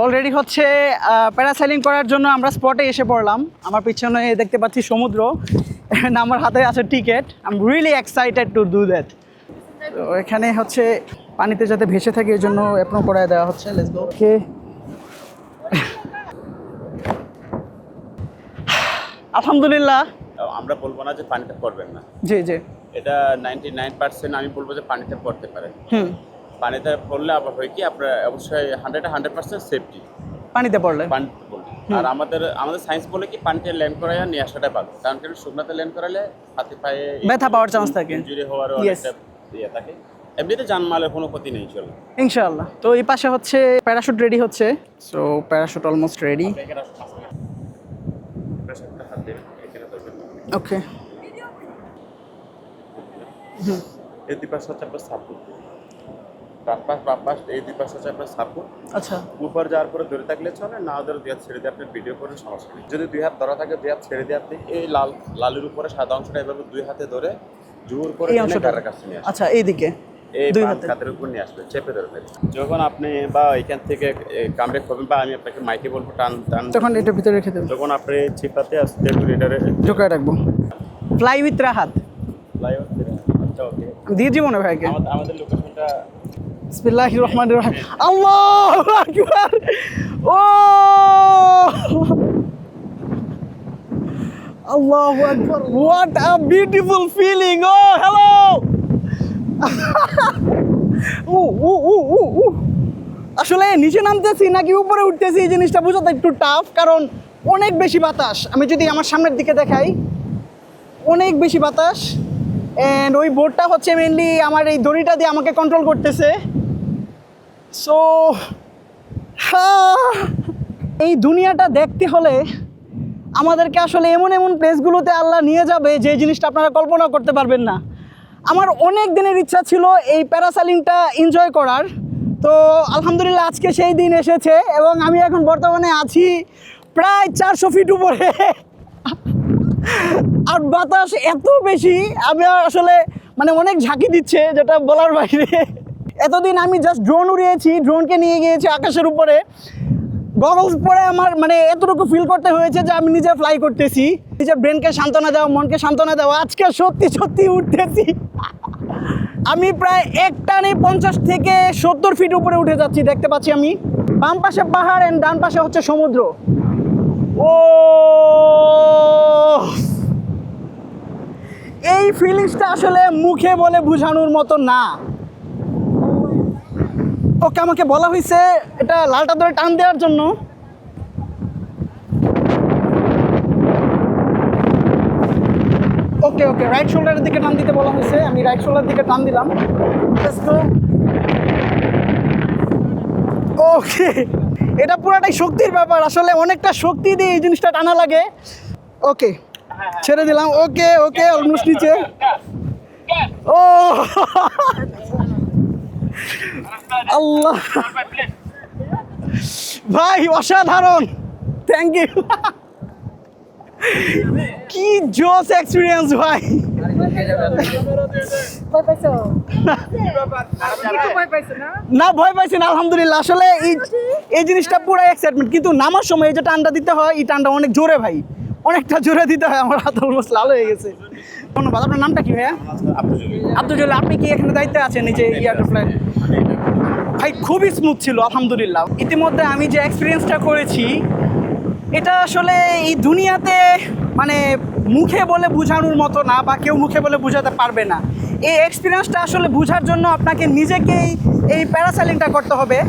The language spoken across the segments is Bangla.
অলরেডি হচ্ছে প্যারাসাইলিং করার জন্য আমরা স্পটে এসে পড়লাম। আমার পিছনে দেখতে পাচ্ছি সমুদ্র, আমার হাতে আছে ticket. I am really excited to do that. তো এখানে হচ্ছে পানিতে যাতে ভেসে থাকে এই জন্য অ্যাপ্রন করায় দেওয়া হচ্ছে। Let's go. ওকে, আলহামদুলিল্লাহ। আমরা বলবো না যে পানিতে পড়বেন না, জি জি, এটা 99% আমি বলবো যে পানিতে পড়তে পারে। পানিতে পড়লে আবার হয় কি, আপনার অবশ্যই 100% সেফটি পানিতে পড়লে। পানিতে পড়লে। আর আমাদের সায়েন্স বলে কি, পানিতে ল্যান্ড করায় নিয়ে আসাটা ভালো, কারণ শুকনাতে ল্যান্ড করালে হাতে পায়ে ব্যথা পাওয়ার চান্স থাকে, ইনজুরি হওয়ার অনেকটা ইয়ে থাকে। এমনিতে জানমালের কোনো ক্ষতি নেই, চলো ইনশাআল্লাহ। তো এই পাশে হচ্ছে প্যারাশুট রেডি হচ্ছে। So parachute almost ready. Okay, এই দুই পাশে হচ্ছে আপনার সাপোর্ট, এই দুই পাশে হচ্ছে আপনার সাপোর্ট। আচ্ছা, উপর যাওয়ার পরে ধরে থাকলে চলে, না ধরে দুই হাত ছেড়ে দিয়ে আপনি ভিডিও করে সমস্যা নেই। যদি দুই হাত ধরা থাকে, দুই হাত ছেড়ে দিয়ে আপনি এই লালের উপরে সাদা অংশটা এভাবে দুই হাতে ধরে জোর করে এই অংশটার কাছে নিয়ে আসবে। আচ্ছা, এইদিকে এই দুই হাতে হাতের উপর নিয়ে আসবে, চেপে ধরবে। যখন আপনি বা এখান থেকে কামড়ে করবেন, বা আমি আপনাকে মাইকে বলবো টান টান, তখন এটা ভিতরে রেখে দেবো, তখন আপনি চিপাতে আসতে এটারে ঢোকায় রাখবো। Fly with Rahat. আচ্ছা, ওকে, দিয়ে দিব না ভাইকে। আমাদের লোকেশনটা বিসমিল্লাহির রহমানির রহিম। আল্লাহু আকবার। ও আল্লাহু আকবার, what a beautiful feeling. Oh hello. আসলে নিচে নামতেছি নাকি উপরে উঠতেছি এই জিনিসটা বোঝাতে একটু টাফ, কারণ অনেক বেশি বাতাস। আমি যদি আমার সামনের দিকে দেখাই, অনেক বেশি বাতাস। অ্যান্ড ওই বোর্ডটা হচ্ছে মেনলি আমার এই দড়িটা দিয়ে আমাকে কন্ট্রোল করতেছে। সো এই দুনিয়াটা দেখতে হলে আমাদেরকে আসলে এমন এমন প্লেসগুলোতে আল্লাহ নিয়ে যাবে যে জিনিসটা আপনারা কল্পনা করতে পারবেন না। আমার অনেক দিনের ইচ্ছা ছিল এই প্যারাসাইলিংটা এনজয় করার। তো আলহামদুলিল্লাহ আজকে সেই দিন এসেছে, এবং আমি এখন বর্তমানে আছি প্রায় 400 ফিট উপরে। আর বাতাস এত বেশি, আমি আসলে মানে অনেক ঝাঁকি দিচ্ছে, যেটা বলার বাইরে। এতদিন আমি জাস্ট ড্রোন উড়িয়েছি, ড্রোনকে নিয়ে গিয়েছি আকাশের উপরে। গগলস পরে আমার মানে এতটুকু ফিল করতে হয়েছে যে আমি নিজে ফ্লাই করতেছি, নিজের ব্রেনকে সান্ত্বনা দেওয়া, মনকে সান্ত্বনা দেওয়া। আজকে সত্যি সত্যি উঠতেছি। আমি প্রায় এক টানে 50 থেকে 70 ফিট উপরে উঠে যাচ্ছি। দেখতে পাচ্ছি আমি বাম পাশে পাহাড় এন্ড ডান পাশে হচ্ছে সমুদ্র। ও এই ফিলিংসটা আসলে মুখে বলে বোঝানোর মতো না। ওকে, আমাকে বলা হয়েছে এটা লালটা ধরে টান দেওয়ার জন্য। ওকে ওকে, রাইট শোল্ডারের দিকে টান দিতে বলা হয়েছে। আমি রাইট শোল্ডারের দিকে টান দিলাম। ওকে, এটা পুরাটাই শক্তির ব্যাপার। আসলে অনেকটা শক্তি দিয়ে এই জিনিসটা টানা লাগে। ওকে, ছেড়ে দিলাম। ওকে ওকে, অলমোস্ট নিচে। ও আল্লাহ ভাই, অসাধারণ, থ্যাংক ইউ। কি জোস এক্সপিরিয়েন্স ভাই। না, ভয় পাইছি না, আলহামদুলিল্লাহ। আসলে এই জিনিসটা পুরো এক্সাইটমেন্ট, কিন্তু নামার সময় এই যে টানটা দিতে হয়, এই টানটা অনেক জোরে ভাই, অনেকটা জোরে দিতে হয়। আমার হাত অলমোস্ট লাল হয়ে গেছে। ধন্যবাদ। আপনার নামটা কি ভাইয়া? আব্দুল জলিল। আপনি কি এখানে দায়িত্বে আছেন এই যে এয়ারফ্লাইট? ভাই খুবই স্মুথ ছিল আলহামদুলিল্লাহ। ইতিমধ্যে আমি যে এক্সপিরিয়েন্সটা করেছি, এটা আসলে এই দুনিয়াতে মানে মুখে বলে বোঝানোর মতো না, বা কেউ মুখে বলে বোঝাতে পারবে না। এই এক্সপিরিয়েন্সটা আসলে বোঝার জন্য আপনাকে নিজেকেই এই প্যারাসাইলিংটা করতে হবে,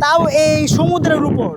তাও এই সমুদ্রের উপর।